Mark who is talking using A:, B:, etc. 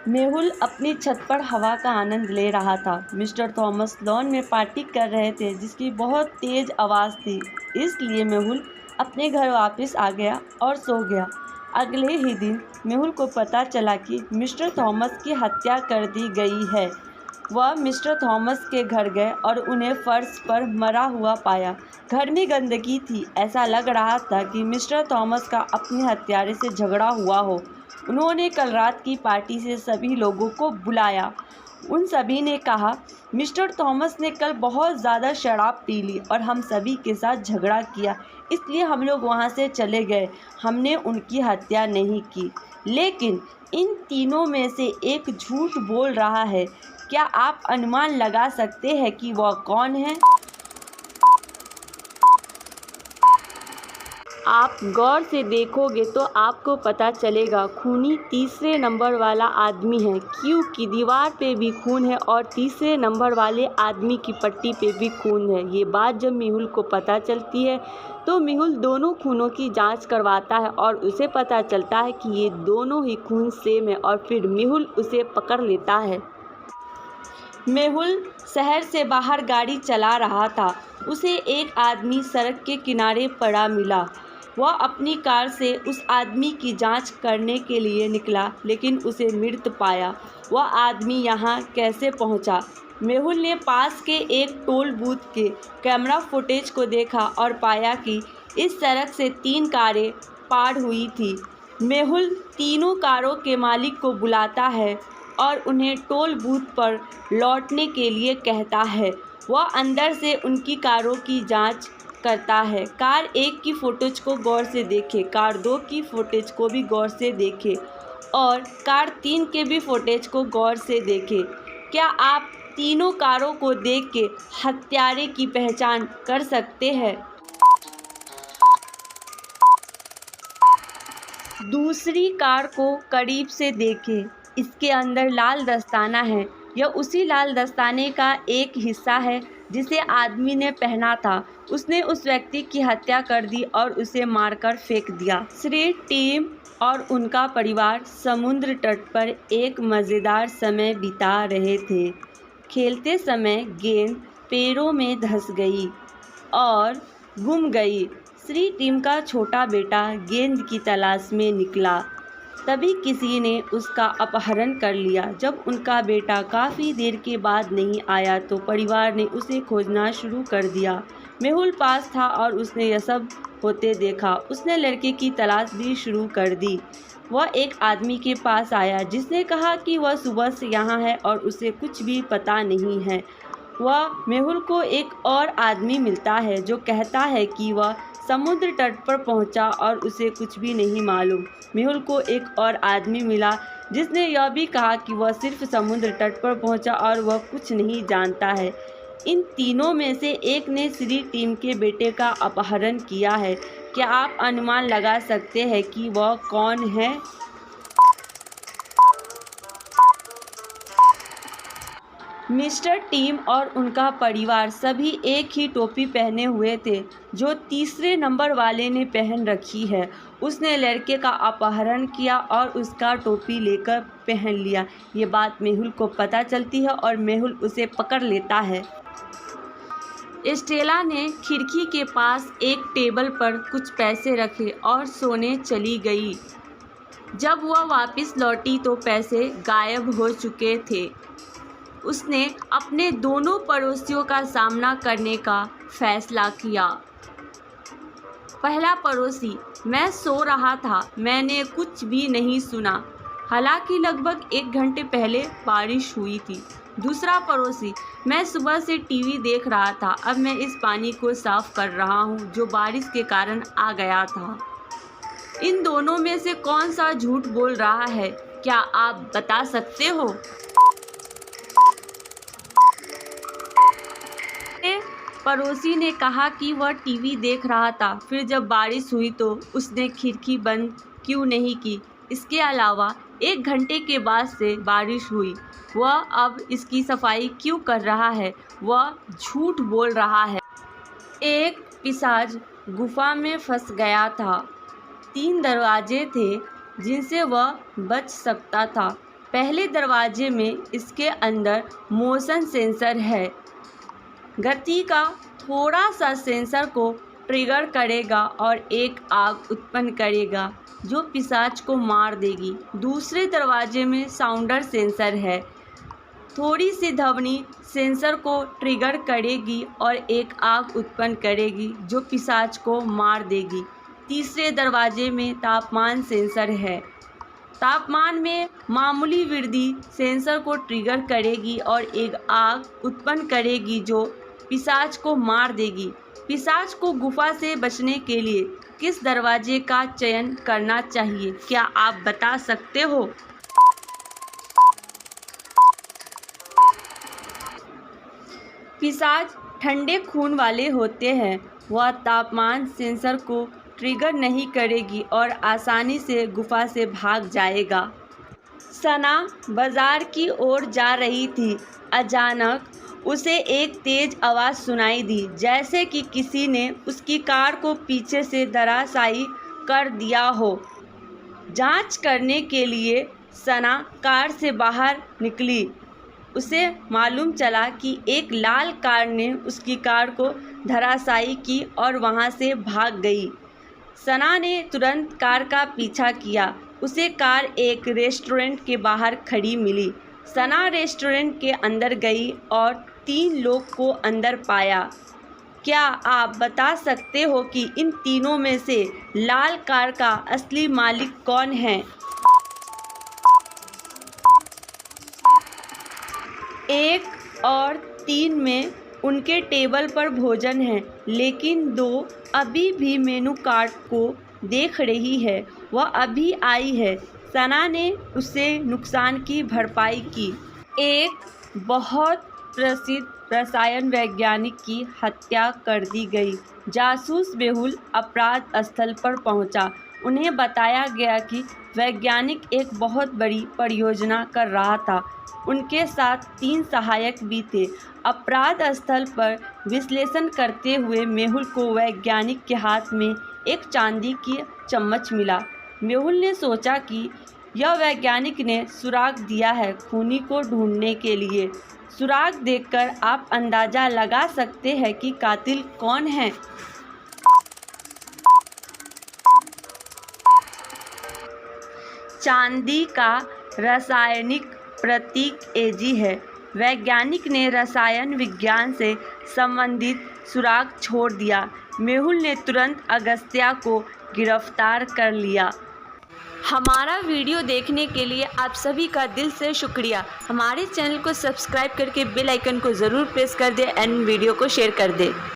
A: मेहुल अपनी छत पर हवा का आनंद ले रहा था। मिस्टर थॉमस लॉन में पार्टी कर रहे थे जिसकी बहुत तेज आवाज़ थी, इसलिए मेहुल अपने घर वापस आ गया और सो गया। अगले ही दिन मेहुल को पता चला कि मिस्टर थॉमस की हत्या कर दी गई है। वह मिस्टर थॉमस के घर गए और उन्हें फर्श पर मरा हुआ पाया। घर में गंदगी थी, ऐसा लग रहा था कि मिस्टर थॉमस का अपने हत्यारे से झगड़ा हुआ हो। उन्होंने कल रात की पार्टी से सभी लोगों को बुलाया। उन सभी ने कहा, मिस्टर थॉमस ने कल बहुत ज़्यादा शराब पी ली और हम सभी के साथ झगड़ा किया, इसलिए हम लोग वहाँ से चले गए। हमने उनकी हत्या नहीं की। लेकिन इन तीनों में से एक झूठ बोल रहा है। क्या आप अनुमान लगा सकते हैं कि वह कौन है? आप गौर से देखोगे तो आपको पता चलेगा, खूनी तीसरे नंबर वाला आदमी है, क्योंकि दीवार पे भी खून है और तीसरे नंबर वाले आदमी की पट्टी पे भी खून है। ये बात जब मेहुल को पता चलती है तो मेहुल दोनों खूनों की जांच करवाता है और उसे पता चलता है कि ये दोनों ही खून सेम है और फिर मेहुल उसे पकड़ लेता है। मेहुल शहर से बाहर गाड़ी चला रहा था। उसे एक आदमी सड़क के किनारे पड़ा मिला। वह अपनी कार से उस आदमी की जांच करने के लिए निकला, लेकिन उसे मृत पाया। वह आदमी यहाँ कैसे पहुँचा? मेहुल ने पास के एक टोल बूथ के कैमरा फुटेज को देखा और पाया कि इस सड़क से 3 कारें पार हुई थी। मेहुल तीनों कारों के मालिक को बुलाता है और उन्हें टोल बूथ पर लौटने के लिए कहता है। वह अंदर से उनकी कारों की जांच करता है। कार 1 की फुटेज को गौर से देखे, कार 2 की फुटेज को भी गौर से देखे और कार 3 के भी फुटेज को गौर से देखे। क्या आप तीनों कारों को देख के हत्यारे की पहचान कर सकते हैं? दूसरी कार को करीब से देखें। इसके अंदर लाल दस्ताना है। यह उसी लाल दस्ताने का एक हिस्सा है जिसे आदमी ने पहना था। उसने उस व्यक्ति की हत्या कर दी और उसे मारकर फेंक दिया। श्री टिम और उनका परिवार समुद्र तट पर एक मज़ेदार समय बिता रहे थे। खेलते समय गेंद पैरों में धंस गई और गुम गई। श्री टिम का छोटा बेटा गेंद की तलाश में निकला। तभी किसी ने उसका अपहरण कर लिया। जब उनका बेटा काफ़ी देर के बाद नहीं आया तो परिवार ने उसे खोजना शुरू कर दिया। मेहुल पास था और उसने यह सब होते देखा। उसने लड़के की तलाश भी शुरू कर दी। वह एक आदमी के पास आया जिसने कहा कि वह सुबह से यहाँ है और उसे कुछ भी पता नहीं है। वह मेहुल को एक और आदमी मिलता है जो कहता है कि वह समुद्र तट पर पहुंचा और उसे कुछ भी नहीं मालूम। मेहुल को एक और आदमी मिला जिसने यह भी कहा कि वह सिर्फ समुद्र तट पर पहुंचा और वह कुछ नहीं जानता है। इन तीनों में से एक ने श्री टिम के बेटे का अपहरण किया है। क्या आप अनुमान लगा सकते हैं कि वह कौन है? मिस्टर टिम और उनका परिवार सभी एक ही टोपी पहने हुए थे जो तीसरे नंबर वाले ने पहन रखी है। उसने लड़के का अपहरण किया और उसका टोपी लेकर पहन लिया। ये बात मेहुल को पता चलती है और मेहुल उसे पकड़ लेता है। स्टेला ने खिड़की के पास एक टेबल पर कुछ पैसे रखे और सोने चली गई। जब वह वापस लौटी तो पैसे गायब हो चुके थे। उसने अपने दोनों पड़ोसियों का सामना करने का फैसला किया। पहला पड़ोसी, मैं सो रहा था, मैंने कुछ भी नहीं सुना, हालांकि लगभग 1 घंटे पहले बारिश हुई थी। दूसरा पड़ोसी, मैं सुबह से टीवी देख रहा था, अब मैं इस पानी को साफ कर रहा हूँ जो बारिश के कारण आ गया था। इन दोनों में से कौन सा झूठ बोल रहा है? क्या आप बता सकते हो? पड़ोसी ने कहा कि वह टीवी देख रहा था, फिर जब बारिश हुई तो उसने खिड़की बंद क्यों नहीं की। इसके अलावा 1 घंटे के बाद से बारिश हुई, वह अब इसकी सफाई क्यों कर रहा है? वह झूठ बोल रहा है। एक पिशाच गुफा में फंस गया था। 3 दरवाजे थे जिनसे वह बच सकता था। पहले दरवाजे में इसके अंदर मोशन सेंसर है। गति का थोड़ा सा सेंसर को ट्रिगर करेगा और एक आग उत्पन्न करेगा जो पिशाच को मार देगी। दूसरे दरवाजे में साउंडर सेंसर है। थोड़ी सी ध्वनि सेंसर को ट्रिगर करेगी और एक आग उत्पन्न करेगी जो पिशाच को मार देगी। तीसरे दरवाजे में तापमान सेंसर है। तापमान में मामूली वृद्धि सेंसर को ट्रिगर करेगी और एक आग उत्पन्न करेगी जो पिशाच को मार देगी। पिशाच को गुफा से बचने के लिए किस दरवाजे का चयन करना चाहिए, क्या आप बता सकते हो? पिशाच ठंडे खून वाले होते हैं। वह तापमान सेंसर को ट्रिगर नहीं करेगी और आसानी से गुफा से भाग जाएगा। सना बाजार की ओर जा रही थी। अचानक उसे एक तेज आवाज़ सुनाई दी, जैसे कि किसी ने उसकी कार को पीछे से धराशायी कर दिया हो। जांच करने के लिए सना कार से बाहर निकली। उसे मालूम चला कि एक लाल कार ने उसकी कार को धराशायी की और वहां से भाग गई। सना ने तुरंत कार का पीछा किया। उसे कार एक रेस्टोरेंट के बाहर खड़ी मिली। सना रेस्टोरेंट के अंदर गई और 3 लोग को अंदर पाया। क्या आप बता सकते हो कि इन तीनों में से लाल कार का असली मालिक कौन है? 1 और 3 में उनके टेबल पर भोजन है, लेकिन 2 अभी भी मेनू कार्ड को देख रही है। वह अभी आई है। सना ने उससे नुकसान की भरपाई की। एक बहुत प्रसिद्ध रसायन वैज्ञानिक की हत्या कर दी गई। जासूस मेहुल अपराध स्थल पर पहुंचा। उन्हें बताया गया कि वैज्ञानिक एक बहुत बड़ी परियोजना कर रहा था। उनके साथ 3 सहायक भी थे। अपराध स्थल पर विश्लेषण करते हुए मेहुल को वैज्ञानिक के हाथ में एक चांदी की चम्मच मिला। मेहुल ने सोचा कि यह वैज्ञानिक ने सुराग दिया है खूनी को ढूंढने के लिए। सुराग देखकर आप अंदाज़ा लगा सकते हैं कि कातिल कौन है। चांदी का रासायनिक प्रतीक Ag है। वैज्ञानिक ने रसायन विज्ञान से संबंधित सुराग छोड़ दिया। मेहुल ने तुरंत अगस्त्या को गिरफ्तार कर लिया। हमारा वीडियो देखने के लिए आप सभी का दिल से शुक्रिया। हमारे चैनल को सब्सक्राइब करके बेल आइकन को ज़रूर प्रेस कर दें एंड वीडियो को शेयर कर दें।